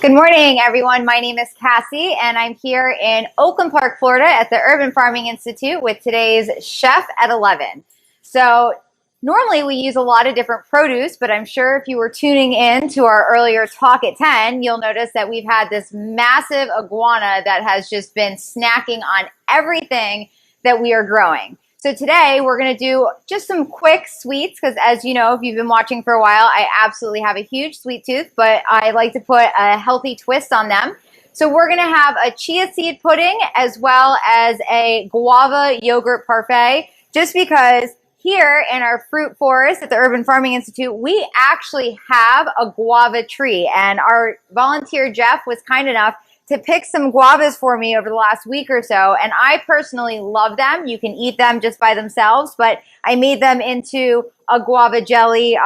Good morning, everyone. My name is Cassie, and I'm here in Oakland Park, Florida at the Urban Farming Institute with today's Chef at 11. So normally we use a lot of different produce, but I'm sure if you were tuning in to our earlier talk at 10, you'll notice that we've had this massive iguana that has just been snacking on everything that we are growing. So today we're going to do just some quick sweets because, as you know, if you've been watching for a while, I absolutely have a huge sweet tooth, but I like to put a healthy twist on them. So we're going to have a chia seed pudding as well as a guava yogurt parfait, just because here in our fruit forest at the Urban Farming Institute, we actually have a guava tree, and our volunteer Jeff was kind enough to pick some guavas for me over the last week or so, and I personally love them. You can eat them just by themselves, but I made them into a guava jelly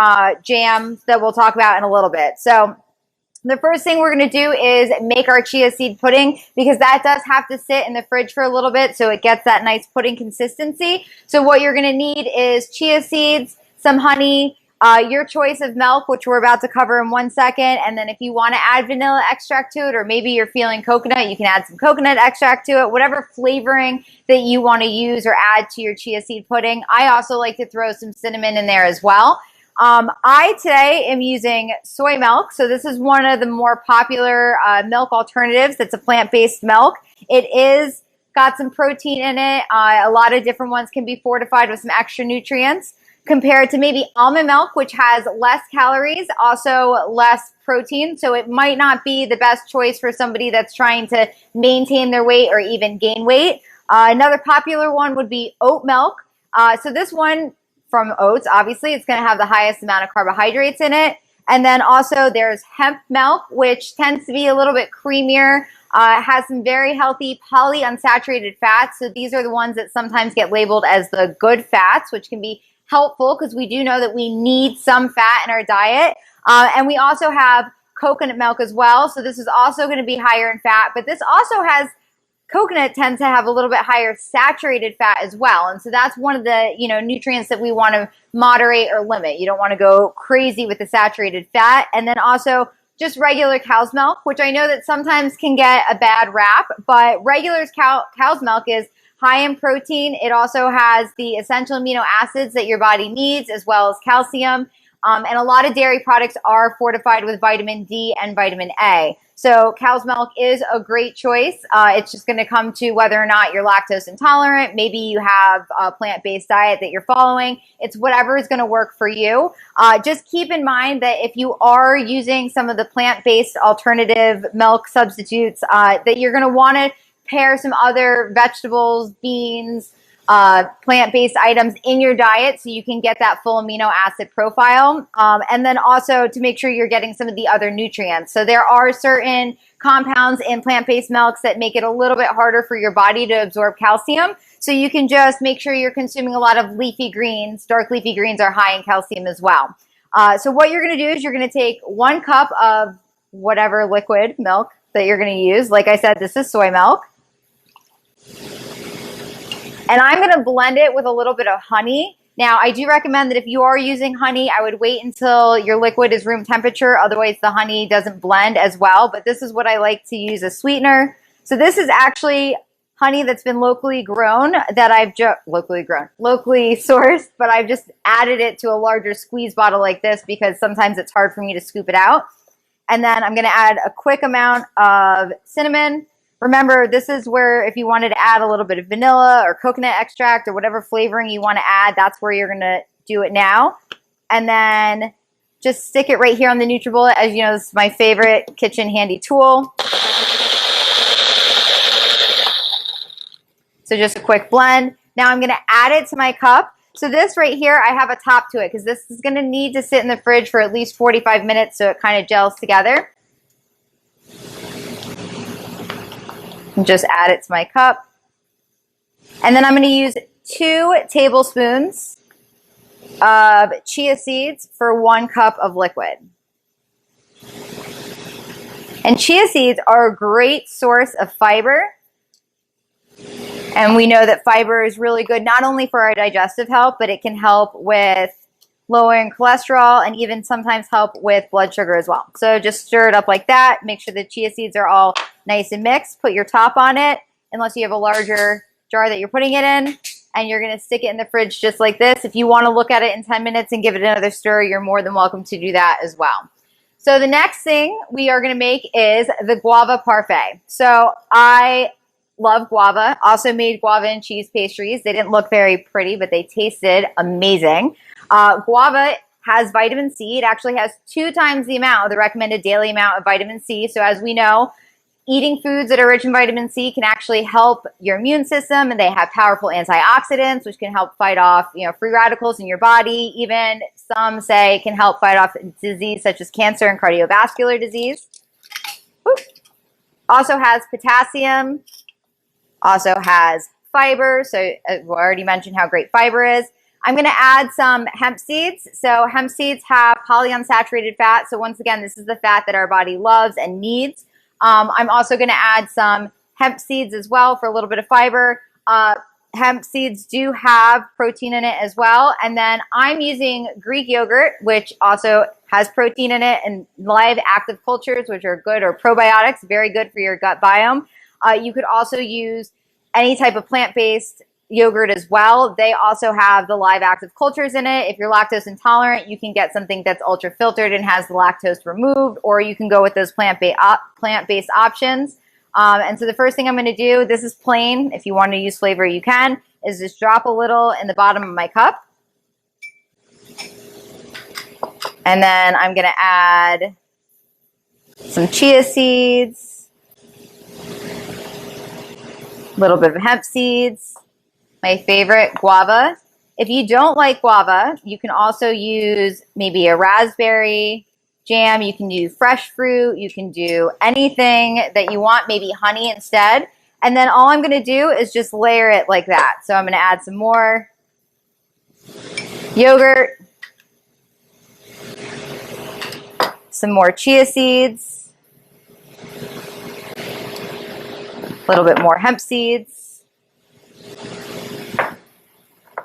jam that we'll talk about in a little bit. So the first thing we're going to do is make our chia seed pudding, because that does have to sit in the fridge for a little bit so it gets that nice pudding consistency. So what you're going to need is chia seeds, some honey, your choice of milk, which we're about to cover in 1 second. And then if you want to add vanilla extract to it, or maybe you're feeling coconut, you can add some coconut extract to it, whatever flavoring that you want to use or add to your chia seed pudding. I also like to throw some cinnamon in there as well. I today am using soy milk. So this is one of the more popular milk alternatives. It's a plant-based milk. It is got some protein in it. A lot of different ones can be fortified with some extra nutrients, compared to maybe almond milk, which has less calories, also less protein. So it might not be the best choice for somebody that's trying to maintain their weight or even gain weight. Another popular one would be oat milk. So this one from oats, obviously, it's going to have the highest amount of carbohydrates in it. And then also there's hemp milk, which tends to be a little bit creamier. Has some very healthy polyunsaturated fats. So these are the ones that sometimes get labeled as the good fats, which can be helpful because we do know that we need some fat in our diet. And we also have coconut milk as well. So this is also going to be higher in fat, but this also has, coconut tends to have a little bit higher saturated fat as well. And so that's one of the, nutrients that we want to moderate or limit. You don't want to go crazy with the saturated fat. And then also just regular cow's milk, which I know that sometimes can get a bad rap, but regular cow's milk is high in protein. It also has the essential amino acids that your body needs, as well as calcium. And a lot of dairy products are fortified with vitamin D and vitamin A. So cow's milk is a great choice. It's just going to come to whether or not you're lactose intolerant. Maybe you have a plant-based diet that you're following. It's whatever is going to work for you. Just keep in mind that if you are using some of the plant-based alternative milk substitutes, that you're going to want to pair some other vegetables, beans, plant-based items in your diet so you can get that full amino acid profile. And then also to make sure you're getting some of the other nutrients. So there are certain compounds in plant-based milks that make it a little bit harder for your body to absorb calcium. So you can just make sure you're consuming a lot of leafy greens. Dark leafy greens are high in calcium as well. So what you're going to do is you're going to take 1 cup of whatever liquid milk that you're going to use. Like I said, this is soy milk. And I'm going to blend it with a little bit of honey. Now, I do recommend that if you are using honey, I would wait until your liquid is room temperature. Otherwise, the honey doesn't blend as well. But this is what I like to use as sweetener. So this is actually honey that's been locally grown, that I've locally sourced, but I've just added it to a larger squeeze bottle like this because sometimes it's hard for me to scoop it out. And then I'm going to add a quick amount of cinnamon. Remember, this is where if you wanted to add a little bit of vanilla or coconut extract or whatever flavoring you want to add, that's where you're going to do it now. And then just stick it right here on the NutriBullet. As you know, this is my favorite kitchen handy tool. So just a quick blend. Now I'm going to add it to my cup. So this right here, I have a top to it because this is going to need to sit in the fridge for at least 45 minutes so it kind of gels together. Just add it to my cup. And then I'm going to use 2 tablespoons of chia seeds for 1 cup of liquid. And chia seeds are a great source of fiber. And we know that fiber is really good not only for our digestive health, but it can help with lowering cholesterol, and even sometimes help with blood sugar as well. So just stir it up like that. Make sure the chia seeds are all nice and mixed. Put your top on it, unless you have a larger jar that you're putting it in, and you're going to stick it in the fridge just like this. If you want to look at it in 10 minutes and give it another stir, you're more than welcome to do that as well. So the next thing we are going to make is the guava parfait. So I love guava. Also made guava and cheese pastries. They didn't look very pretty, but they tasted amazing. Guava has vitamin C. It actually has 2 times the amount of the recommended daily amount of vitamin C. So as we know, eating foods that are rich in vitamin C can actually help your immune system, and they have powerful antioxidants, which can help fight off, free radicals in your body. Even some say it can help fight off disease such as cancer and cardiovascular disease. Also has potassium. Also has fiber. So we already mentioned how great fiber is. I'm going to add some hemp seeds. So hemp seeds have polyunsaturated fat. So once again, this is the fat that our body loves and needs. I'm also going to add some hemp seeds as well for a little bit of fiber. Hemp seeds do have protein in it as well. And then I'm using Greek yogurt, which also has protein in it, and live active cultures, which are good, or probiotics, very good for your gut biome. You could also use any type of plant-based yogurt as well. They also have the live active cultures in it. If you're lactose intolerant, you can get something that's ultra filtered and has the lactose removed, or you can go with those plant-based options. And so the first thing I'm going to do, this is plain. If you want to use flavor, you can, is just drop a little in the bottom of my cup. And then I'm going to add some chia seeds, a little bit of hemp seeds, my favorite, guava. If you don't like guava, you can also use maybe a raspberry jam. You can do fresh fruit. You can do anything that you want, maybe honey instead. And then all I'm going to do is just layer it like that. So I'm going to add some more yogurt, some more chia seeds, a little bit more hemp seeds,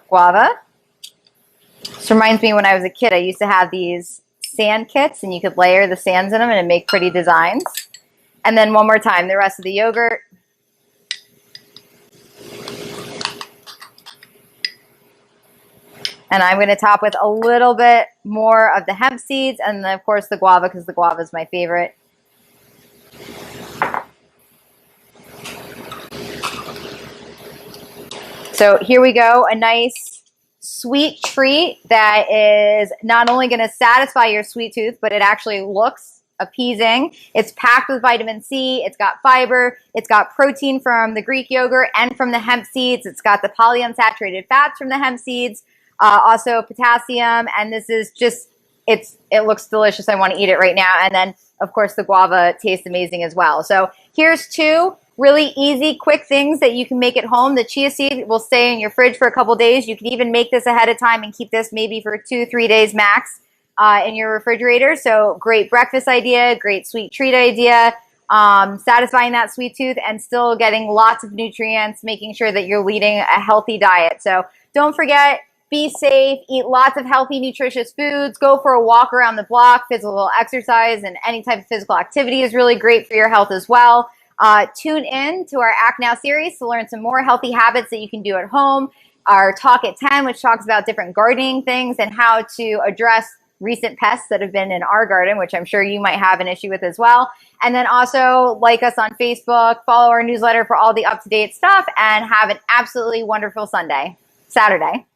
guava. This reminds me, when I was a kid, I used to have these sand kits, and you could layer the sands in them and make pretty designs. And then one more time, the rest of the yogurt. And I'm going to top with a little bit more of the hemp seeds, and then of course the guava, because the guava is my favorite. So here we go, a nice sweet treat that is not only going to satisfy your sweet tooth, but it actually looks appeasing. It's packed with vitamin C. It's got fiber. It's got protein from the Greek yogurt and from the hemp seeds. It's got the polyunsaturated fats from the hemp seeds, also potassium. And this is just, it looks delicious. I want to eat it right now. And then, of course, the guava tastes amazing as well. So here's 2 really easy, quick things that you can make at home. The chia seed will stay in your fridge for a couple days. You can even make this ahead of time and keep this maybe for 2-3 days max in your refrigerator. So great breakfast idea, great sweet treat idea, satisfying that sweet tooth and still getting lots of nutrients, making sure that you're leading a healthy diet. So don't forget, be safe, eat lots of healthy, nutritious foods, go for a walk around the block. Physical exercise and any type of physical activity is really great for your health as well. Tune in to our Act Now series to learn some more healthy habits that you can do at home. Our Talk at 10, which talks about different gardening things and how to address recent pests that have been in our garden, which I'm sure you might have an issue with as well. And then also like us on Facebook, follow our newsletter for all the up-to-date stuff, and have an absolutely wonderful Saturday.